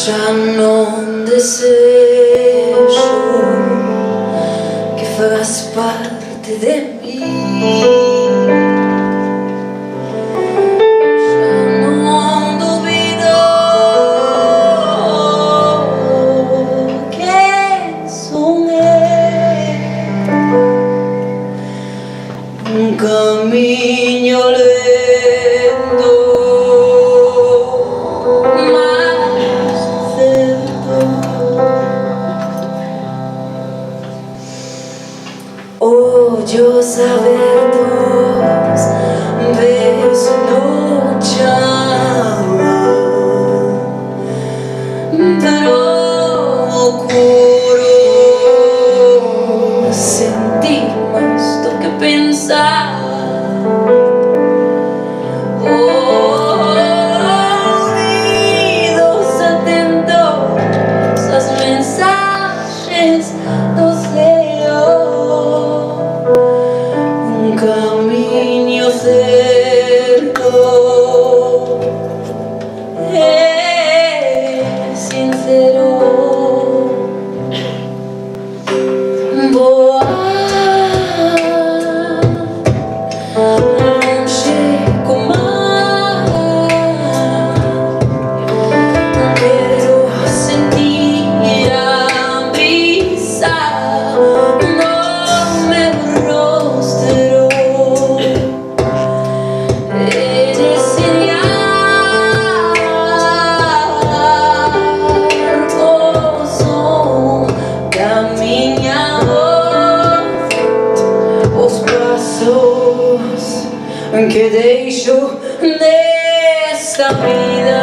já não desejo que faz parte de mim. Já não duvido que sonhei caminho lento, mas certo. Olhos abertos, beijo no chão, procuro sentir mais do que pensar. Ouvidos atentos às mensagens do céu, caminho certo é sincero. Voar longe como quero sentir a brisa no meu rosto. Desenhar o som da minha voz, os passos que deixo nesta vida.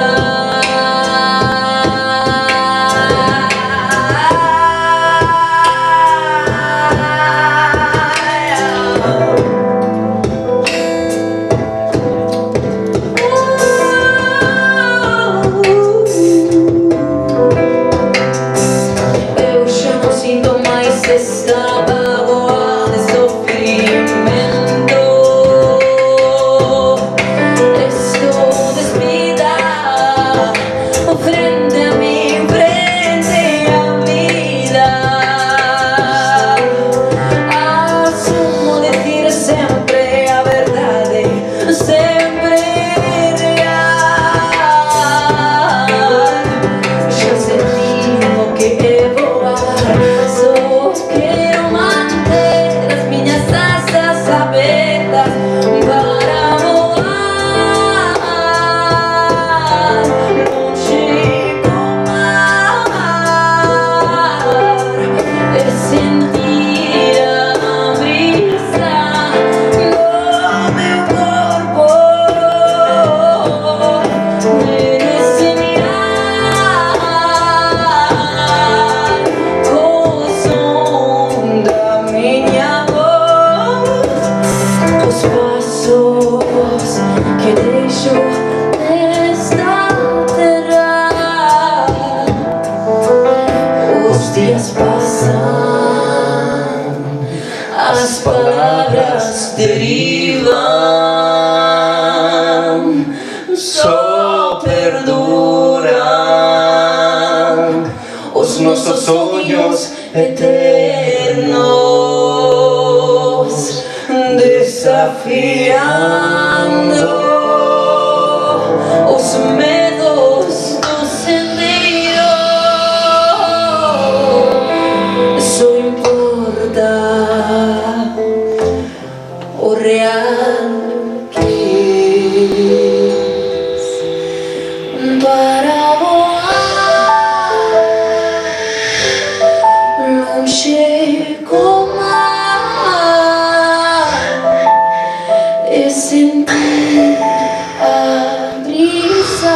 Eu já não sinto mais esta mágoa de sofrimento. Estou despida, frente a mim, frente à vida. Assumo dizer sempre a verdade, sempre real. Já senti o que é voar, só quero manter as minhas asas abertas para voar longe como ar, e sentir a brisa no meu corpo, desenhar o som da minha voz, os passos que deixo nesta terra. Os dias passam, as palavras derivam, só perduram os nossos sonhos eternos, desafiando os medos do sentido. Só importa o real que és para voar longe como ar, e sentir a brisa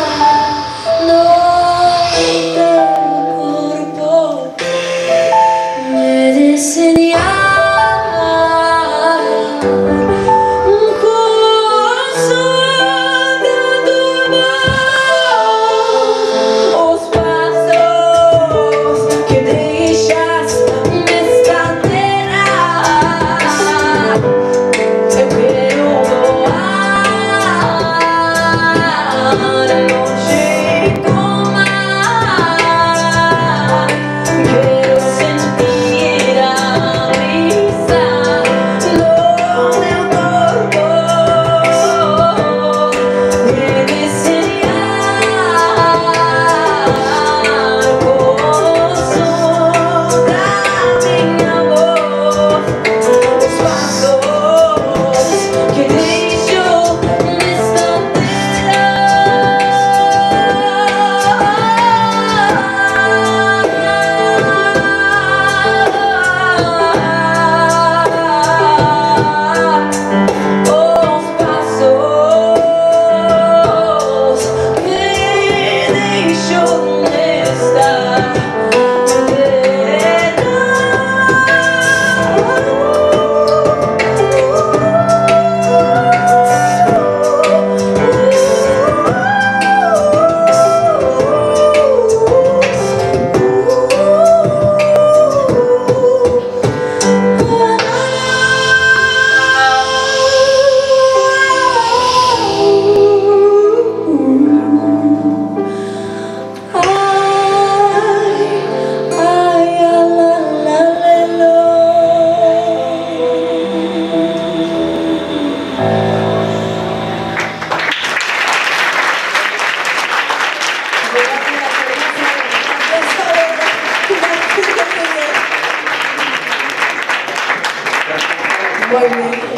Muy bien.